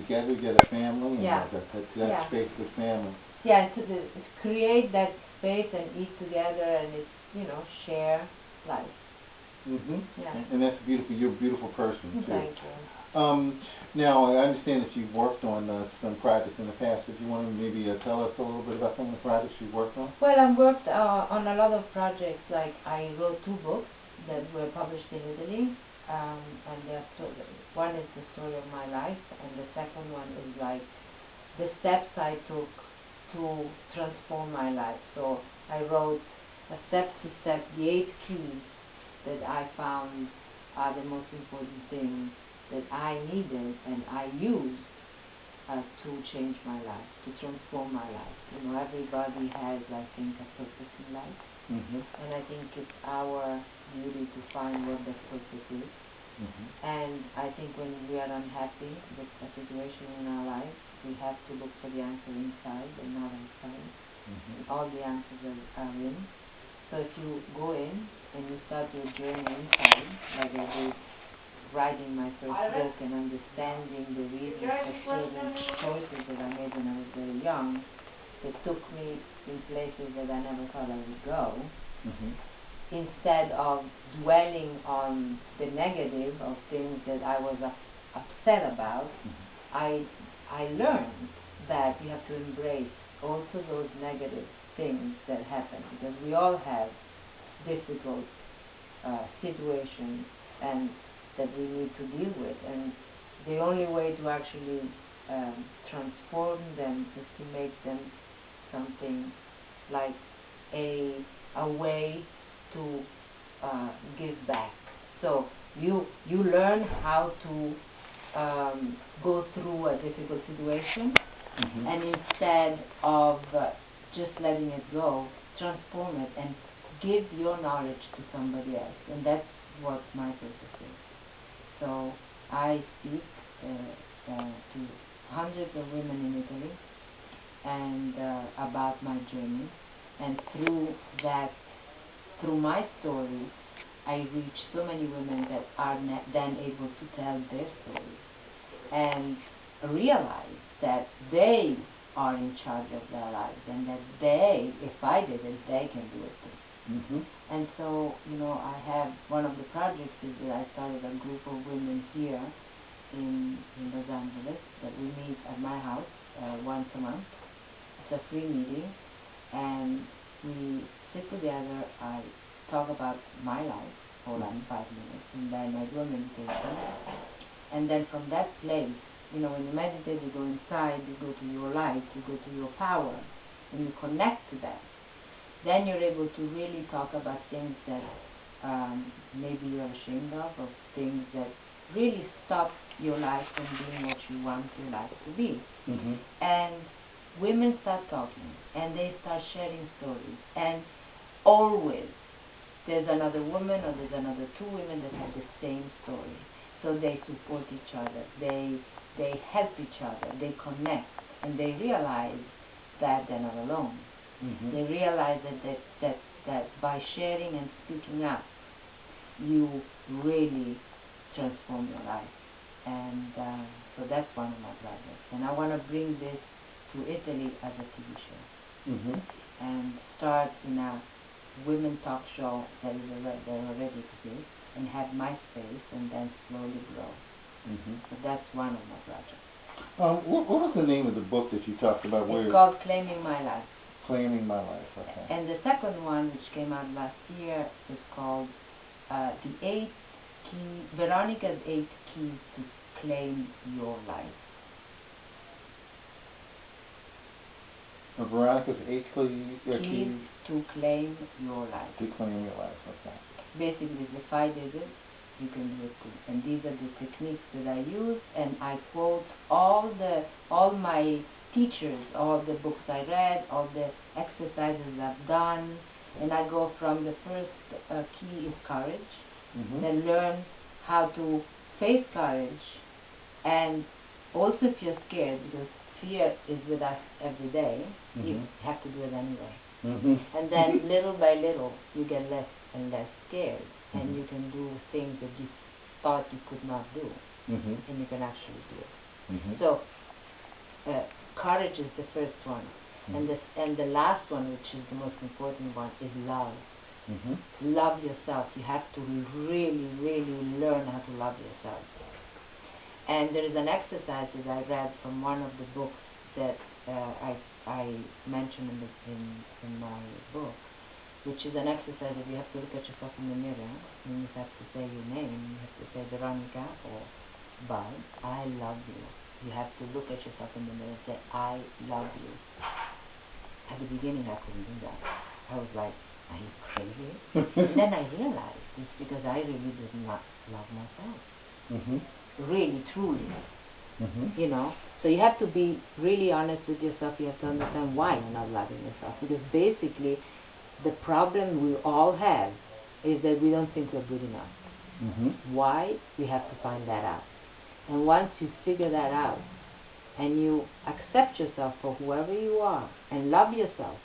together, get a family, and that space with family. Yeah, to create that space and eat together and share life. Yeah. And that's beautiful. You're a beautiful person too. Thank you. Now I understand that you've worked on some projects in the past. If you want to maybe tell us a little bit about some of the projects you've worked on. Well, I've worked on a lot of projects. Like I wrote 2 books that were published in Italy, and one is the story of my life, and the second one is like the steps I took to transform my life. So I wrote a step-to-step, the 8 keys that I found are the most important things that I needed and I used to change my life, to transform my life. Everybody has, I think, a purpose in life. And I think it's our duty to find what that purpose is. And I think when we are unhappy with a situation in our life, we have to look for the answer inside and not outside. And all the answers are in. So if you go in and you start your journey inside, like I did writing my first book and understanding the reasons for certain choices that I made when I was very young, that took me in places that I never thought I would go, instead of dwelling on the negative of things that I was upset about, I learned that you have to embrace also those negative things that happen, because we all have difficult situations and that we need to deal with, and the only way to actually transform them is to make them something like a way to give back. So you learn how to go through a difficult situation, and instead of just letting it go, transform it and give your knowledge to somebody else, and that's what my purpose is. So I speak to hundreds of women in Italy and about my journey, and through my story, I reach so many women that are then able to tell their stories and realize that they are in charge of their lives, and that if I did it, they can do it too. And so, I have one of the projects is that I started a group of women here in Los Angeles that we meet at my house once a month. It's a free meeting, and we sit together. I talk about my life for like 5 minutes, and then I do a meditation. And then from that place, when you meditate, you go inside, you go to your light, you go to your power, and you connect to that. Then you're able to really talk about things that maybe you're ashamed of things that really stop your life from being what you want your life to be. And women start talking, and they start sharing stories, and always there's another woman or there's another 2 women that have the same story. So they support each other, they help each other, they connect, and they realize that they're not alone. They realize that by sharing and speaking up, you really transform your life. And so that's one of my projects. And I want to bring this to Italy as a TV show. And start in a women talk show that already exists, and have my space, and then slowly grow. So that's one of my projects. What was the name of the book that you talked about? It's called Claiming My Life. Claiming My Life, okay. And the second one, which came out last year, is called Veronica's 8 Keys to Claim Your Life. Veronica's 8 keys to claim your life. To claim your life, okay. Basically, if I did it, you can do it too. And these are the techniques that I use, and I quote all my teachers, all the books I read, all the exercises I've done, and I go from the first key is courage, then learn how to face courage, and also if you're scared, because fear is with us every day, you have to do it anyway. And then little by little, you get less and less scared, and you can do things that you thought you could not do, and you can actually do it. So courage is the first one, and the last one, which is the most important one, is love. Love yourself. You have to really, really learn how to love yourself. And there is an exercise that I read from one of the books that I mentioned in my book, which is an exercise that you have to look at yourself in the mirror, and you have to say your name, you have to say Veronica or Bud, I love you. You have to look at yourself in the mirror and say, I love you. At the beginning I couldn't do that. I was like, are you crazy? And then I realized it's because I really did not love myself. Really, truly. You know? So you have to be really honest with yourself. You have to understand why you're not loving yourself. Because basically, the problem we all have is that we don't think we're good enough. Why? We have to find that out. And once you figure that out, and you accept yourself for whoever you are, and love yourself,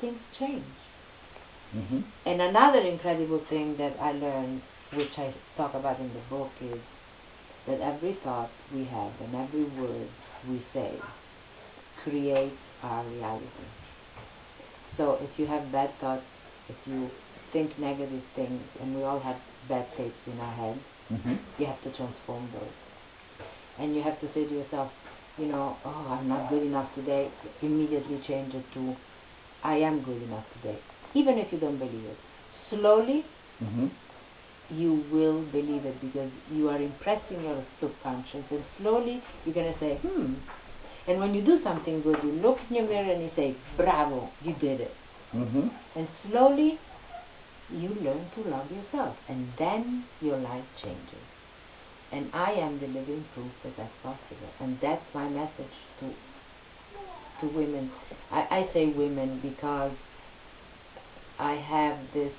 things change. And another incredible thing that I learned, which I talk about in the book, is that every thought we have and every word we say creates our reality. So if you have bad thoughts, if you think negative things, and we all have bad tapes in our head, you have to transform those. And you have to say to yourself, you know, oh, I'm not good enough today. Immediately change it to, I am good enough today. Even if you don't believe it. Slowly, you will believe it because you are impressing your subconscious, and slowly you're going to say, And when you do something good, you look in your mirror and you say, bravo, you did it. And slowly, you learn to love yourself, and then your life changes. And I am the living proof that that's possible. And that's my message to women. I say women because I have this,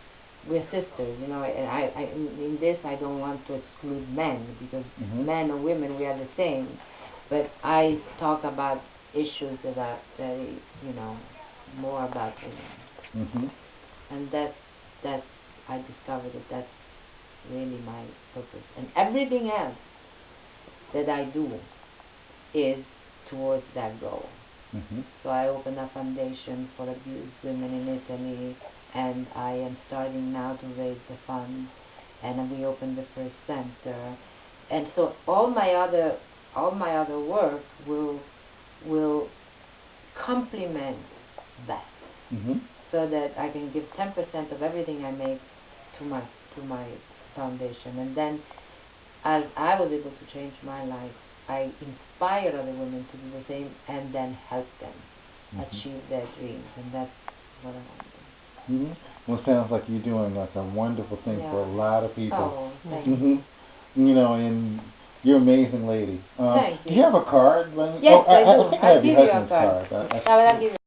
we're sisters, you know, and in this I don't want to exclude men, because men or women, we are the same. But I talk about issues that are very, you know, more about women. And that's, I discovered that's really my purpose. And everything else that I do is towards that goal. So I opened a foundation for abused women in Italy, and I am starting now to raise the funds, and we opened the first center. And so all my other work will complement that, so that I can give 10% of everything I make to my foundation. And then, as I was able to change my life, I inspire other women to do the same, and then help them achieve their dreams. And that's what I want to do. Well, it sounds like you're doing like a wonderful thing for a lot of people. Oh, thank you. You know, and you're an amazing lady. Thank you. Do you have a card? Yes, I do. I think I have your husband's card. I will give you